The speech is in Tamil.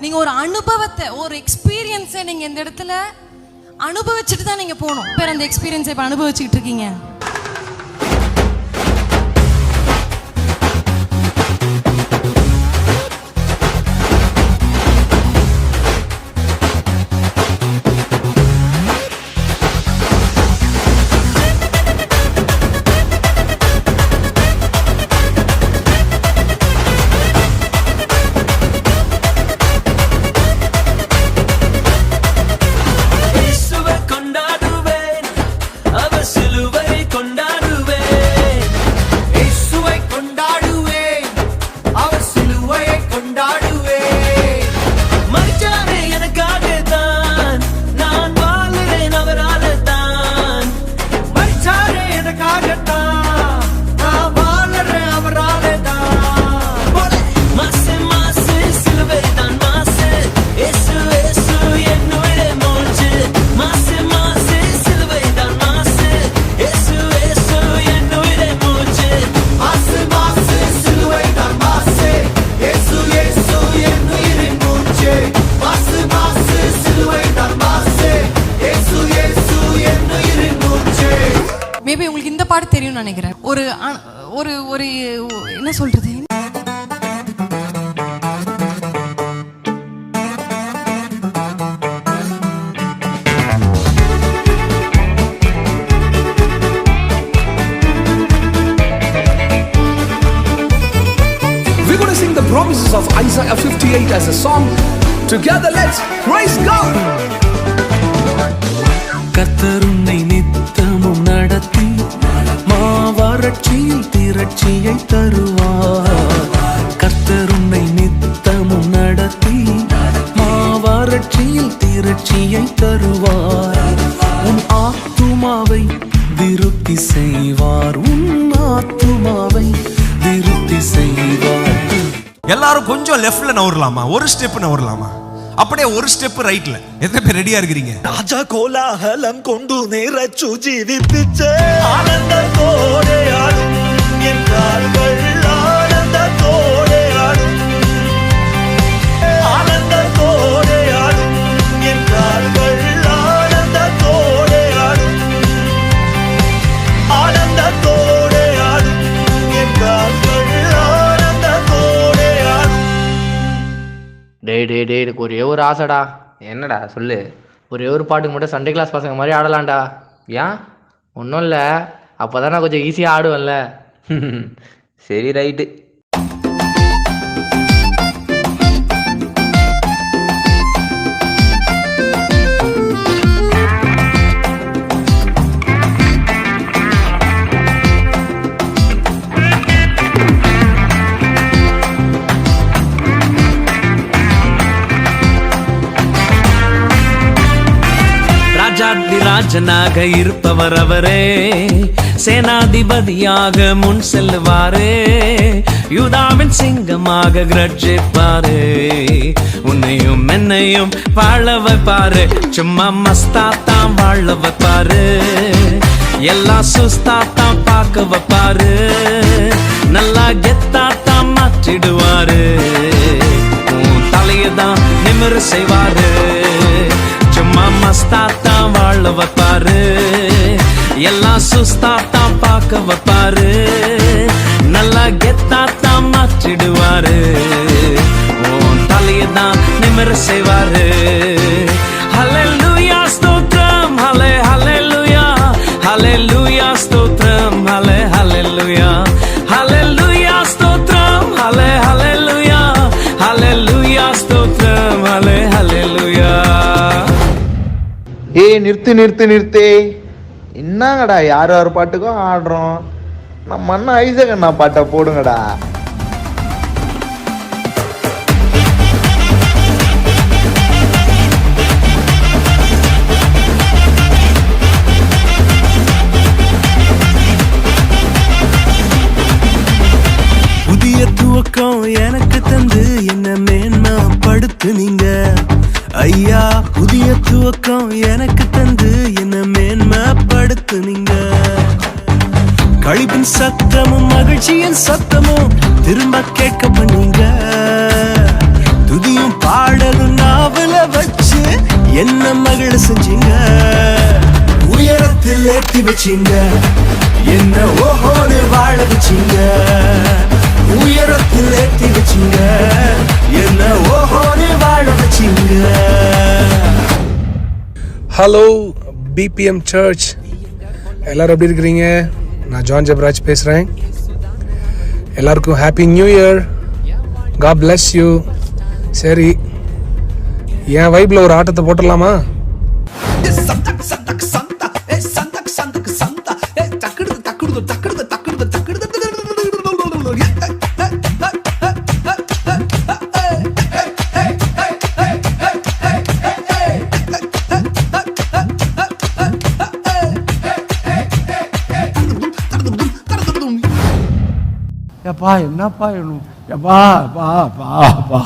நீங்க ஒரு அனுபவத்தை, ஒரு எக்ஸ்பீரியன்ஸை நீங்க இந்த இடத்துல அனுபவிச்சுட்டு தான் நீங்க போகணும். பேர் அந்த எக்ஸ்பீரியன்ஸை இப்ப அனுபவிச்சுட்டு இருக்கீங்க. மேபி உங்களுக்கு இந்த பாட்டு தெரியும்னு நினைக்கிறேன். ஒரு ஒரு ஒரு என்ன சொல்றது, we're going to sing the promises of Isaiah 58 as a song. Together, let's praise God. கர்த்தர் உன்னை நித்தமும் நடத்தி மாவறட்சியில் திரட்சியை தருவார். கர்த்தர் உன்னை நித்தமும் நடத்தி மாவறட்சியில் திரட்சியை தருவார். உன் ஆத்துமாவை திருப்தி செய்வார். உன் ஆத்துமாவை திருப்தி செய்வார். எல்லாரும் கொஞ்சம் லெஃப்ட்ல நவரலாமா, ஒரு ஸ்டெப் நவரலாமா, அப்படியே ஒரு ஸ்டெப் ரைட்ல. எத்தனை பேர் ரெடியா இருக்கிறீங்க? ராஜா கோலாகலம் கொண்டு நிறைச்சு ஜீவிப்பிச்சே ஆனந்தத்தோடே ஆடும் என் கால்கள், ஆனந்தத்தோடே ஆடும், ஆனந்தத்தோடே ஆடும் என் கால்கள், ஆனந்தத்தோடே ஆடும், ஆனந்தத்தோடே ஆடும் என் கால்கள், ஆனந்தத்தோடே ஆடும். டேய் எனக்கு ஒரே ஒரு ஆசைடா. என்னடா சொல்லு. ஒரே ஒரு பாட்டுக்கு மட்டும் சண்டே கிளாஸ் பசங்க மாதிரி ஆடலாம்டா. ஏன்? ஒன்றும் இல்லை, அப்போ தான் நான் கொஞ்சம் ஈஸியாக ஆடுவேன்ல. சரி ரைட்டு. ராஜனாக இருப்பவர் அவரே, சேனாதிபதியாக முன் செல்லுவாரே, யூதாவின் சிங்கமாக கர்ஜிப்பாரே, உன்னையும் என்னையும் வாழ வைப்பாரு. சும்மா மஸ்தாத்தான் வாழ வைப்பாரு, எல்லாம் சுஸ்தாத்தான் பார்க்க வைப்பாரு, நல்லா கெத்தாத்தான் மாற்றிடுவாரு, உன் தலையதான் நிமிர செய்வாரு. சும்மா மஸ்தாத்தான் வாழ வைப்பாரு, எல்லாம் சுஸ்தாத்தான் பார்க்க வைப்பாரு, நல்லா கெத்தாத்தான் மாற்றிடுவாரு, உன் தலையதான் நிமிர செய்வாரு. ஹல்லேலூயா ஸ்தோத்திரம், ஹல்லேலூயா, ஹல்லேலூயா ஸ்தோத்திரம், ஹல்லேலூயா, ஹல்லேலூயா ஸ்தோத்திரம், ஹல்லேலூயா, ஹல்லேலூயா ஸ்தோத்திரம், ஹல்லேலூயா. ஏய் நிறுத்து. என்னங்கடா யார் பாட்டுக்கும் ஆடுறோம்? நம்ம அண்ணா ஐசக் அண்ணா பாட்டை போடுங்கடா. புதிய துவக்கம் எனக்கு தந்து என்ன மேன்மைப்படுத்துனீங்க ஐயா. புதிய துவக்கம் எனக்கு தந்து என்ன மேன்மைப்படுத்துனீங்க. கழிப்பின் சத்தமும் மகிழ்ச்சியின் சத்தமும் திரும்ப கேட்க பண்ணீங்க. துதியும் பாடலும் நாவல வச்சு என்ன மகள செஞ்சீங்க, உயரத்தில் ஏத்தி வச்சீங்க, என்ன ஓஹோன்னு வாழ வச்சீங்க, உயரத்தில் ஏத்தி வச்சீங்க, என்ன ஓஹோன்னு வாழ வச்சீங்க. ஹலோ பிபிஎம் சர்ச், எல்லாரும் எப்படி இருக்கிறீங்க? நான் ஜான் ஜெபராஜ் பேசுகிறேன். எல்லாருக்கும் happy new year, God bless you. சரி, என் வைப்பில் ஒரு ஆட்டத்தை போட்டுடலாமா? எப்பா என்னப்பா எப்பா பா பா பா